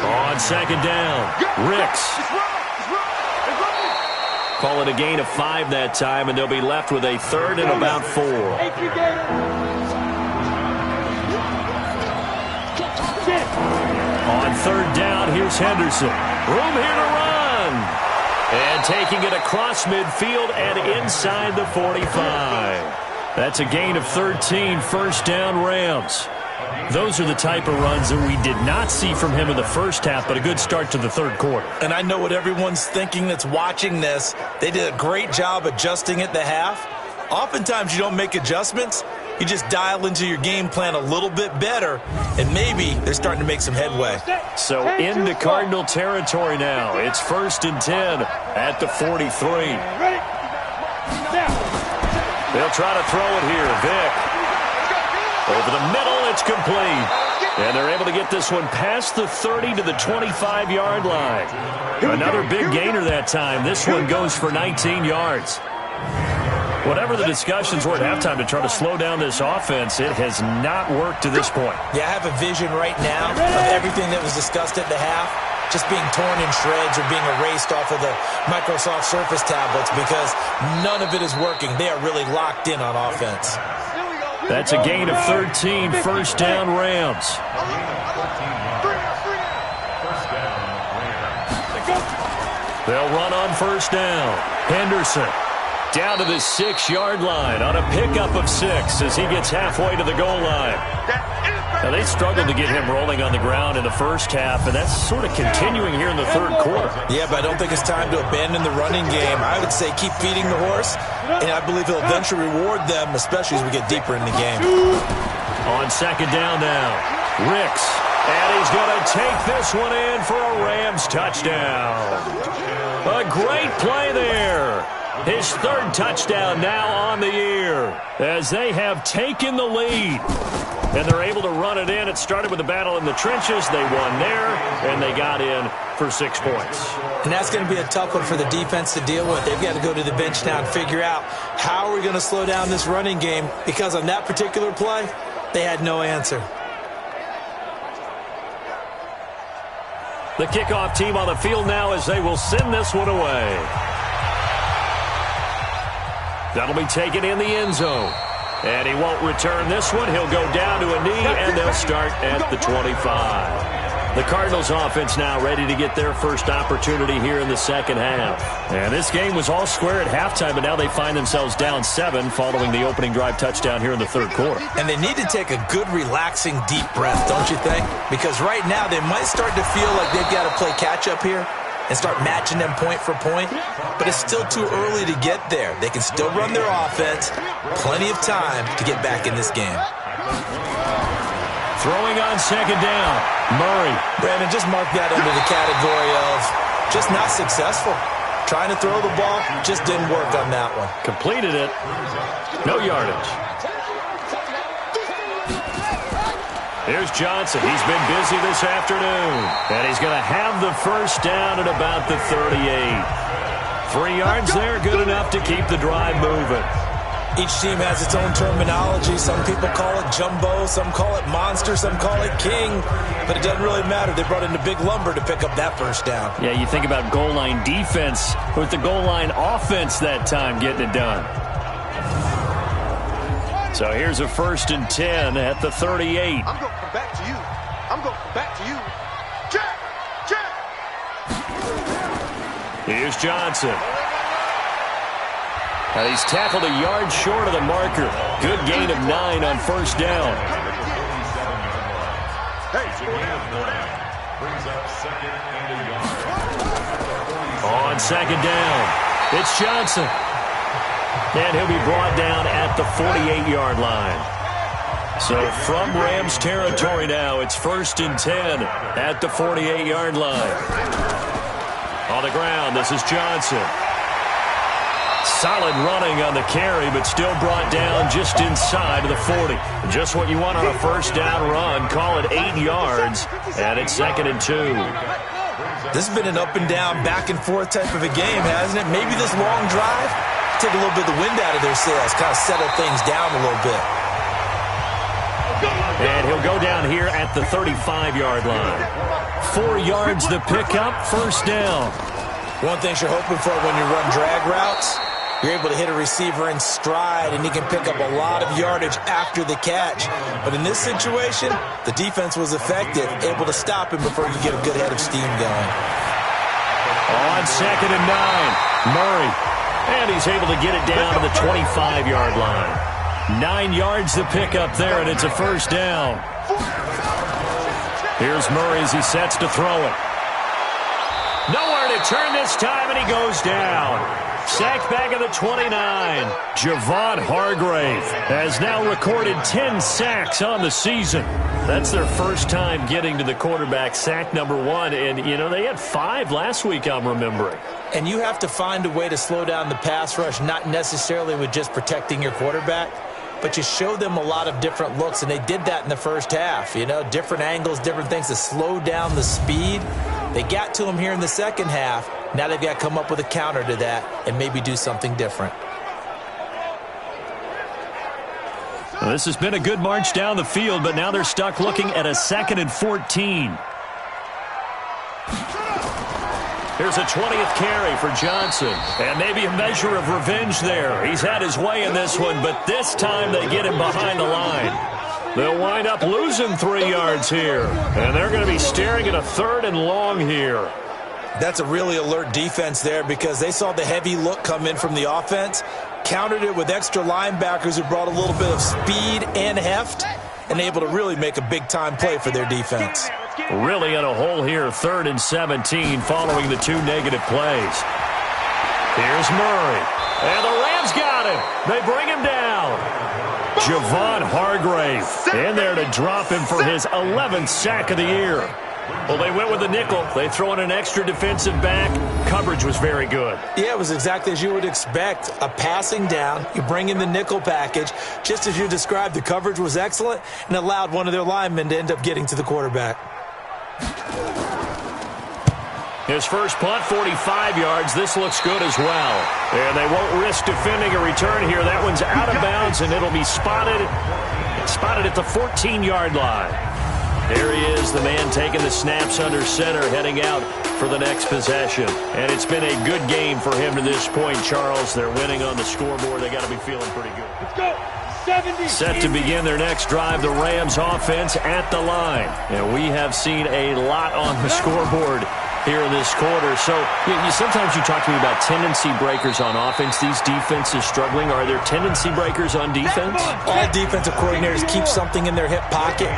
On 2nd down, Ricks. Call it a gain of 5 that time, and they'll be left with a 3rd and about 4. On 3rd down, here's Henderson. Room here to run. And taking it across midfield and inside the 45. That's a gain of 13, first down Rams. Those are the type of runs that we did not see from him in the first half, but a good start to the 3rd quarter. And I know what everyone's thinking that's watching this. They did a great job adjusting at the half. Oftentimes you don't make adjustments. You just dial into your game plan a little bit better, and maybe they're starting to make some headway. So into Cardinal territory now. It's 1st and 10 at the 43. They'll try to throw it here. Vic. Over the middle, it's complete. And they're able to get this one past the 30 to the 25-yard line. Another big gainer that time. This one goes for 19 yards. Whatever the discussions were at halftime to try to slow down this offense, it has not worked to this point. Yeah, I have a vision right now of everything that was discussed at the half just being torn in shreds or being erased off of the Microsoft Surface tablets because none of it is working. They are really locked in on offense. That's a gain of 13, first down Rams. They'll run on 1st down. Henderson Down to the 6-yard line on a pickup of 6 as he gets halfway to the goal line. Now, they struggled to get him rolling on the ground in the first half, and that's sort of continuing here in the third quarter. Yeah, but I don't think it's time to abandon the running game. I would say keep feeding the horse, and I believe he'll eventually reward them, especially as we get deeper in the game. On second down now, Ricks, and he's going to take this one in for a Rams touchdown. A great play there. His third touchdown now on the year as they have taken the lead. And they're able to run it in. It started with a battle in the trenches. They won there, and they got in for 6 points. And that's going to be a tough one for the defense to deal with. They've got to go to the bench now and figure out how are we going to slow down this running game, because on that particular play, they had no answer. The kickoff team on the field now as they will send this one away. That'll be taken in the end zone. And he won't return this one. He'll go down to a knee, and they'll start at the 25. The Cardinals offense now ready to get their first opportunity here in the second half. And this game was all square at halftime, but now they find themselves down 7 following the opening drive touchdown here in the third quarter. And they need to take a good, relaxing, deep breath, don't you think? Because right now they might start to feel like they've got to play catch-up here and start matching them point for point. But it's still too early to get there. They can still run their offense. Plenty of time to get back in this game. Throwing on second down, Murray. Brandon, just mark that under the category of just not successful. Trying to throw the ball, just didn't work on that one. Completed it. No yardage. Here's Johnson. He's been busy this afternoon. And he's going to have the first down at about the 38. 3 yards there, good enough to keep the drive moving. Each team has its own terminology. Some people call it jumbo, some call it monster, some call it king. But it doesn't really matter. They brought in the big lumber to pick up that first down. Yeah, you think about goal line defense with the goal line offense that time getting it done. So here's a 1st and 10 at the 38. I'm going to come back to you. I'm going to come back to you. Jack! Jack! Here's Johnson. Now he's tackled a yard short of the marker. Good gain of 9 on first down. On second down, it's Johnson. And he'll be brought down at the 48-yard line. So from Rams territory now, it's 1st and 10 at the 48-yard line. On the ground, this is Johnson. Solid running on the carry, but still brought down just inside of the 40. Just what you want on a first down run. Call it 8 yards, and it's 2nd and 2. This has been an up and down, back and forth type of a game, hasn't it? Maybe this long drive, take a little bit of the wind out of their sails, kind of settle things down a little bit. And he'll go down here at the 35-yard line. 4 yards the pickup, first down. One thing you're hoping for when you run drag routes, you're able to hit a receiver in stride, and he can pick up a lot of yardage after the catch. But in this situation, the defense was effective, able to stop him before you get a good head of steam going. On 2nd and 9, Murray. And he's able to get it down to the 25-yard line. 9 yards the pickup there, and it's a first down. Here's Murray as he sets to throw it. Nowhere to turn this time, and he goes down. Sacked back at the 29. Javon Hargrave has now recorded 10 sacks on the season. That's their first time getting to the quarterback, sack number 1. And, you know, they had 5 last week, I'm remembering. And you have to find a way to slow down the pass rush, not necessarily with just protecting your quarterback, but you show them a lot of different looks, and they did that in the first half. You know, different angles, different things to slow down the speed. They got to him here in the second half. Now they've got to come up with a counter to that and maybe do something different. Well, this has been a good march down the field, but now they're stuck looking at a 2nd and 14. Here's a 20th carry for Johnson. And maybe a measure of revenge there. He's had his way in this one, but this time they get him behind the line. They'll wind up losing 3 yards here. And they're going to be staring at a 3rd and long here. That's a really alert defense there because they saw the heavy look come in from the offense, countered it with extra linebackers who brought a little bit of speed and heft, and able to really make a big-time play for their defense. Really in a hole here, 3rd and 17 following the 2 negative plays. Here's Murray. And the Rams got him. They bring him down. Javon Hargrave in there to drop him for his 11th sack of the year. Well, they went with the nickel. They throw in an extra defensive back. Coverage was very good. Yeah, it was exactly as you would expect. A passing down. You bring in the nickel package. Just as you described, the coverage was excellent and allowed one of their linemen to end up getting to the quarterback. His first punt, 45 yards. This looks good as well. And they won't risk defending a return here. That one's out of bounds, and it'll be spotted at the 14-yard line. There he is, the man taking the snaps under center, heading out for the next possession. And it's been a good game for him to this point, Charles. They're winning on the scoreboard. They got to be feeling pretty good. Let's go. 70. Set to begin their next drive, the Rams offense at the line. And we have seen a lot on the scoreboard here in this quarter. So sometimes you talk to me about tendency breakers on offense. These defenses struggling. Are there tendency breakers on defense? All defensive coordinators keep something in their hip pocket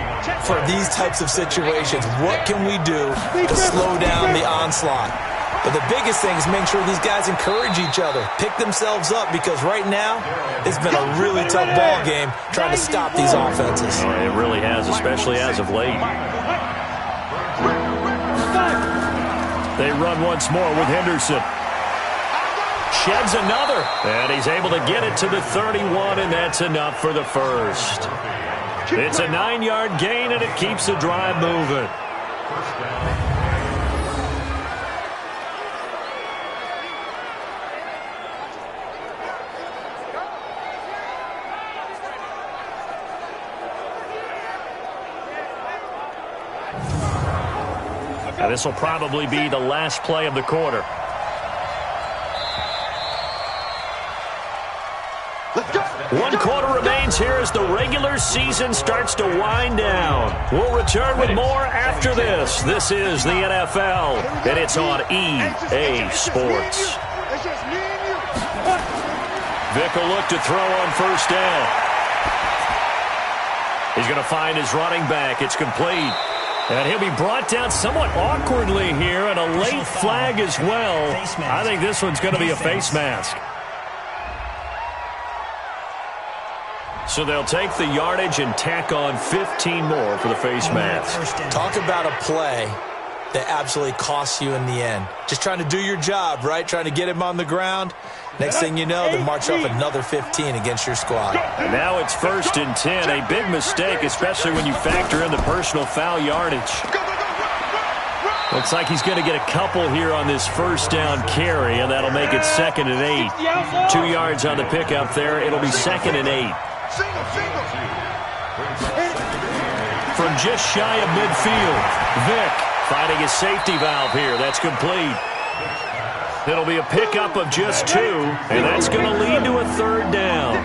for these types of situations. What can we do to slow down the onslaught? But the biggest thing is make sure these guys encourage each other, pick themselves up, because right now it's been a really tough ball game trying to stop these offenses. It really has, especially as of late. They run once more with Henderson. Sheds another. And he's able to get it to the 31, and that's enough for the first. It's a 9-yard gain, and it keeps the drive moving. Now, this will probably be the last play of the quarter. One quarter remains here as the regular season starts to wind down. We'll return with more after this. This is the NFL, and it's on EA Sports. Vic will look to throw on first down. He's going to find his running back. It's complete. And he'll be brought down somewhat awkwardly here, and a late flag as well. I think this one's going to be a face mask. So they'll take the yardage and tack on 15 more for the face mask. Talk about a play that absolutely costs you in the end. Just trying to do your job, right? Trying to get him on the ground. Next thing you know, they march up another 15 against your squad. And now it's 1st and 10. A big mistake, especially when you factor in the personal foul yardage. Looks like he's going to get a couple here on this first down carry, and that'll make it 2nd and 8. 2 yards on the pickup there. It'll be 2nd and 8. From just shy of midfield, Vic finding his safety valve here. That's complete. It'll be a pickup of just 2, and that's going to lead to a 3rd down.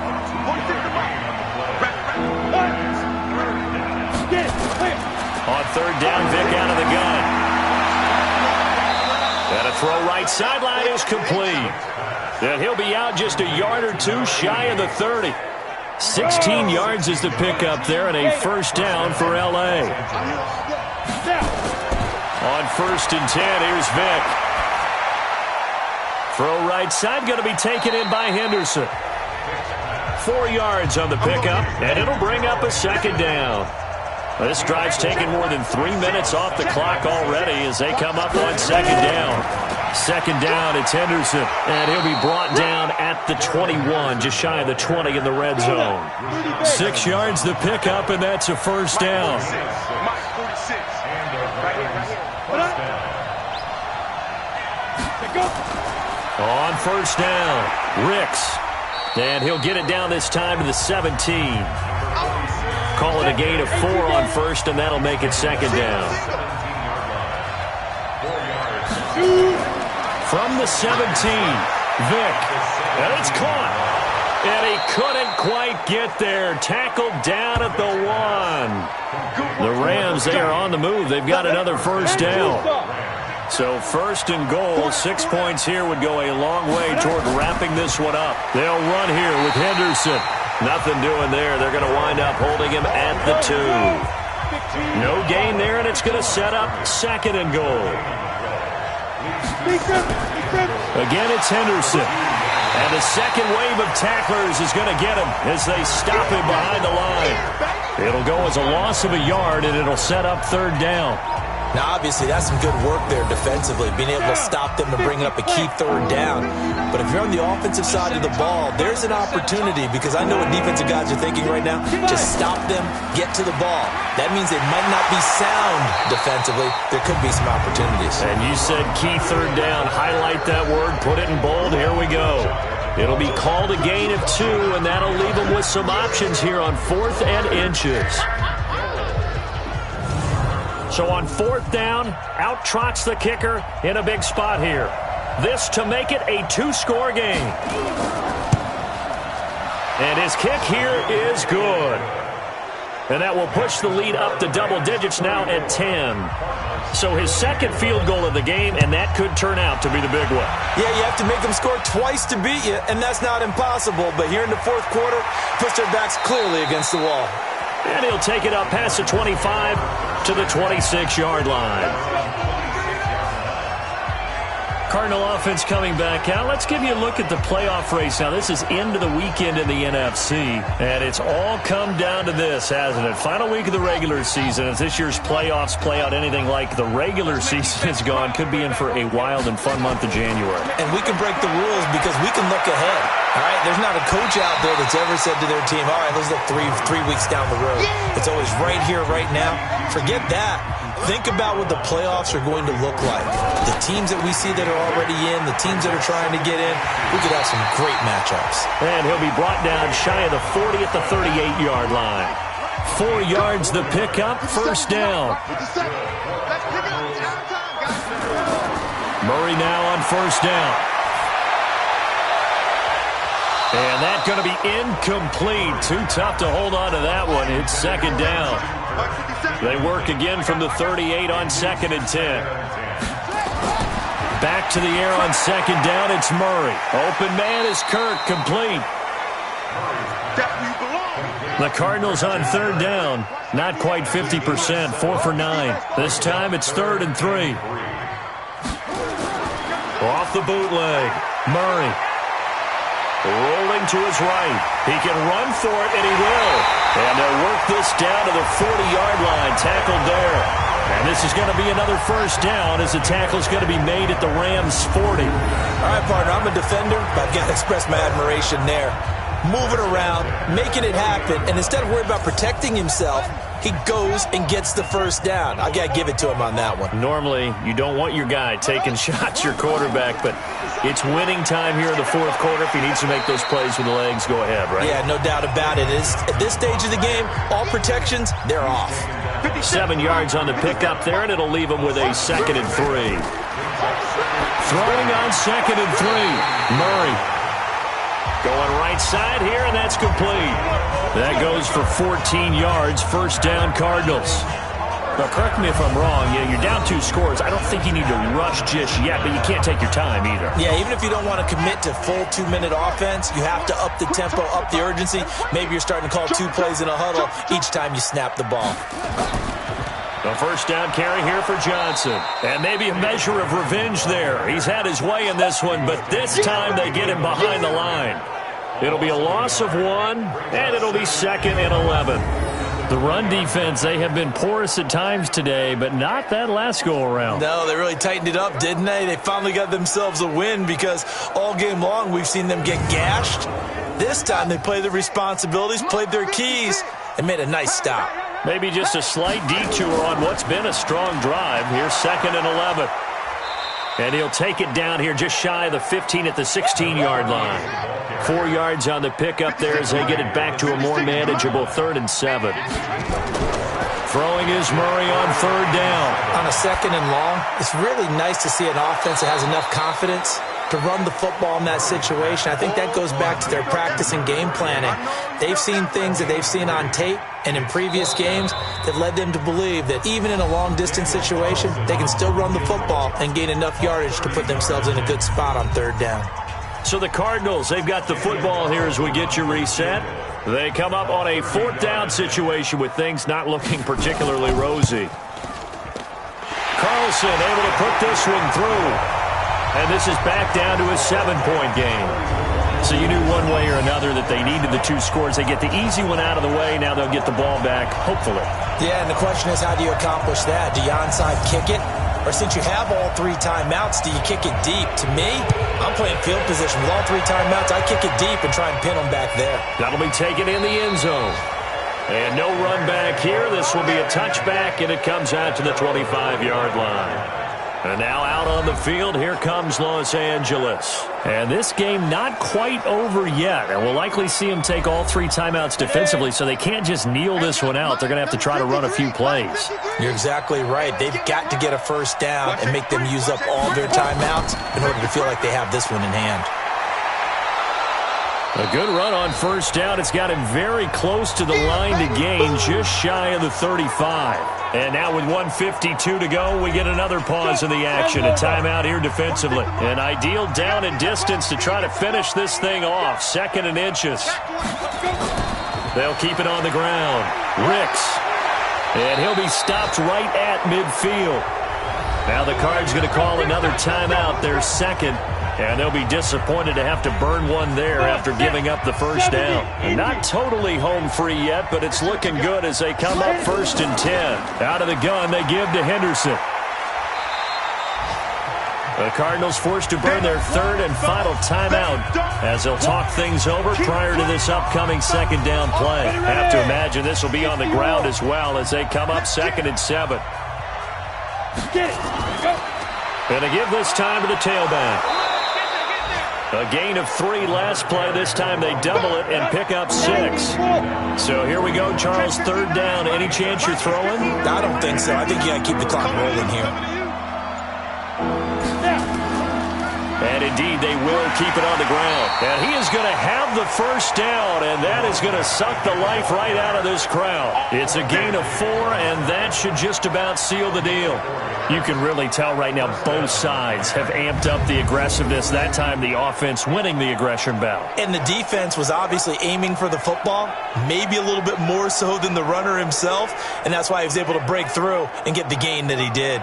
On 3rd down, Vic out of the gun. And a throw right sideline is complete. And he'll be out just a yard or 2 shy of the 30. 16 yards is the pickup there, and a 1st down for L.A. On 1st and 10, here's Vic. Throw right side, going to be taken in by Henderson. 4 yards on the pickup, and it'll bring up a 2nd down. This drive's taken more than 3 minutes off the clock already as they come up on 2nd down. 2nd down, it's Henderson, and he'll be brought down at the 21, just shy of the 20 in the red zone. 6 yards the pickup, and that's a 1st down. On 1st down, Ricks, and he'll get it down this time to the 17. Call it a gain of 4 on 1st, and that'll make it 2nd down. From the 17, Vic, and it's caught. And he couldn't quite get there. Tackled down at the 1. The Rams, they are on the move. They've got another 1st down. So So first and goal, 6 points here would go a long way toward wrapping this one up. They'll run here with Henderson. Nothing doing there. They're going to wind up holding him at the 2. No gain there, and it's going to set up second and goal. Again, it's Henderson. And the second wave of tacklers is going to get him as they stop him behind the line. It'll go as a loss of a yard, and it'll set up third down. Now, obviously, that's some good work there defensively, being able to stop them and bring up a key third down. But if you're on the offensive side of the ball, there's an opportunity, because I know what defensive guys are thinking right now. Just stop them, get to the ball. That means they might not be sound defensively. There could be some opportunities. And you said key third down. Highlight that word, put it in bold. Here we go. It'll be called a gain of 2, and that'll leave them with some options here on 4th and inches. So on 4th down, out trots the kicker in a big spot here. This to make it a 2-score game. And his kick here is good. And that will push the lead up to double digits now at 10. So his second field goal of the game, and that could turn out to be the big one. Yeah, you have to make them score twice to beat you, and that's not impossible. But here in the 4th quarter, puts their backs clearly against the wall. And he'll take it up past the 25 to the 26-yard line. Cardinal offense coming back out. Let's give you a look at the playoff race now. This is into the weekend in the NFC, and it's all come down to this, hasn't it? Final week of the regular season. As this year's playoffs play out anything like the regular season is gone, could be in for a wild and fun month of January. And we can break the rules because we can look ahead. All right, there's not a coach out there that's ever said to their team, all right, let's look three weeks down the road. It's always right here, right now. Forget that. Think about what the playoffs are going to look like. The teams that we see that are already in, the teams that are trying to get in, we could have some great matchups. And he'll be brought down shy of the 40 at the 38-yard line. 4 yards the pickup, first down. Murray now on first down. And that's going to be incomplete. Too tough to hold on to that one. It's second down. They work again from the 38 on 2nd and 10. Back to the air on second down. It's Murray. Open man is Kirk, complete. The Cardinals on third down. Not quite 50%. 4 for 9. This time it's 3rd and 3. Off the bootleg. Murray. Rolling to his right. He can run for it, and he will. And they'll work this down to the 40-yard line. Tackled there. And this is going to be another first down as the tackle's going to be made at the Rams' 40. All right, partner, I'm a defender, but I've got to express my admiration there. Moving around, making it happen, and instead of worrying about protecting himself, he goes and gets the first down. I got to give it to him on that one. Normally, you don't want your guy taking shots, your quarterback, but it's winning time here in the 4th quarter. If he needs to make those plays with the legs, go ahead, right? Yeah, no doubt about it. At this stage of the game, all protections, they're off. 7 yards on the pickup there, and it'll leave him with a 2nd and 3. Throwing on 2nd and 3. Murray. Going right side here, and that's complete. That goes for 14 yards. First down, Cardinals. Now, correct me if I'm wrong. Yeah, you're down 2 scores. I don't think you need to rush just yet, but you can't take your time either. Yeah, even if you don't want to commit to full 2-minute offense, you have to up the tempo, up the urgency. Maybe you're starting to call 2 plays in a huddle each time you snap the ball. The first down carry here for Johnson. And maybe a measure of revenge there. He's had his way in this one, but this time they get him behind the line. It'll be a loss of 1, and it'll be 2nd and 11. The run defense, they have been porous at times today, but not that last go-around. No, they really tightened it up, didn't they? They finally got themselves a win because all game long we've seen them get gashed. This time they played their responsibilities, played their keys, and made a nice stop. Maybe just a slight detour on what's been a strong drive. Here's 2nd and 11. And he'll take it down here just shy of the 15 at the 16-yard line. 4 yards on the pickup there as they get it back to a more manageable 3rd and 7. Throwing is Murray on 3rd down. On a 2nd and long, it's really nice to see an offense that has enough confidence to run the football in that situation. I think that goes back to their practice and game planning. They've seen things that they've seen on tape and in previous games that led them to believe that even in a long-distance situation, they can still run the football and gain enough yardage to put themselves in a good spot on third down. So the Cardinals, they've got the football here as we get you reset. They come up on a fourth down situation with things not looking particularly rosy. Carlson able to put this one through. And this is back down to a 7-point game. So you knew one way or another that they needed the 2 scores. They get the easy one out of the way. Now they'll get the ball back, hopefully. Yeah, and the question is, how do you accomplish that? Do you onside kick it? Or since you have all 3 timeouts, do you kick it deep? To me, I'm playing field position. With all 3 timeouts, I kick it deep and try and pin them back there. That'll be taken in the end zone. And no run back here. This will be a touchback, and it comes out to the 25-yard line. And now out on the field, here comes Los Angeles. And this game not quite over yet. And we'll likely see them take all 3 timeouts defensively, so they can't just kneel this one out. They're going to have to try to run a few plays. You're exactly right. They've got to get a first down and make them use up all their timeouts in order to feel like they have this one in hand. A good run on first down. It's got him very close to the line to gain, just shy of the 35. And now with 1:52 to go, we get another pause in the action. A timeout here defensively. An ideal down and distance to try to finish this thing off. 2nd and inches. They'll keep it on the ground. Ricks. And he'll be stopped right at midfield. Now the Cards going to call another timeout, their 2nd. And they'll be disappointed to have to burn one there after giving up the first down. Not totally home free yet, but it's looking good as they come up 1st and 10. Out of the gun, they give to Henderson. The Cardinals forced to burn their 3rd and final timeout as they'll talk things over prior to this upcoming 2nd down play. Have to imagine this will be on the ground as well as they come up 2nd and 7. And they give this time to the tailback. A gain of 3 last play. This time they double it and pick up 6. So here we go, Charles, 3rd down. Any chance you're throwing? I don't think so. I think you got to keep the clock rolling here. And indeed, they will keep it on the ground. And he is going to have the first down, and that is going to suck the life right out of this crowd. It's a gain of 4, and that should just about seal the deal. You can really tell right now both sides have amped up the aggressiveness. That time the offense winning the aggression battle. And the defense was obviously aiming for the football, maybe a little bit more so than the runner himself, and that's why he was able to break through and get the gain that he did.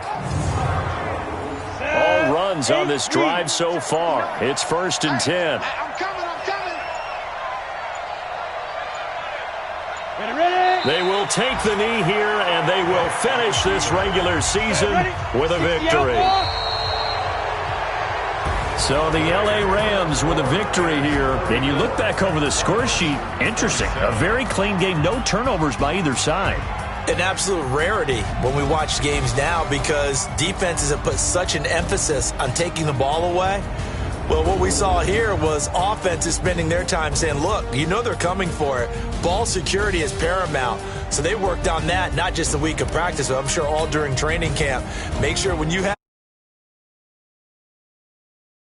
All runs on this drive so far. It's 1st and 10. I'm coming. They will take the knee here, and they will finish this regular season with a victory. So the L.A. Rams with a victory here. And you look back over the score sheet, interesting. A very clean game, no turnovers by either side. An absolute rarity when we watch games now because defenses have put such an emphasis on taking the ball away. Well, what we saw here was offenses spending their time saying, look, you know they're coming for it. Ball security is paramount. So they worked on that, not just the week of practice, but I'm sure all during training camp. Make sure when you have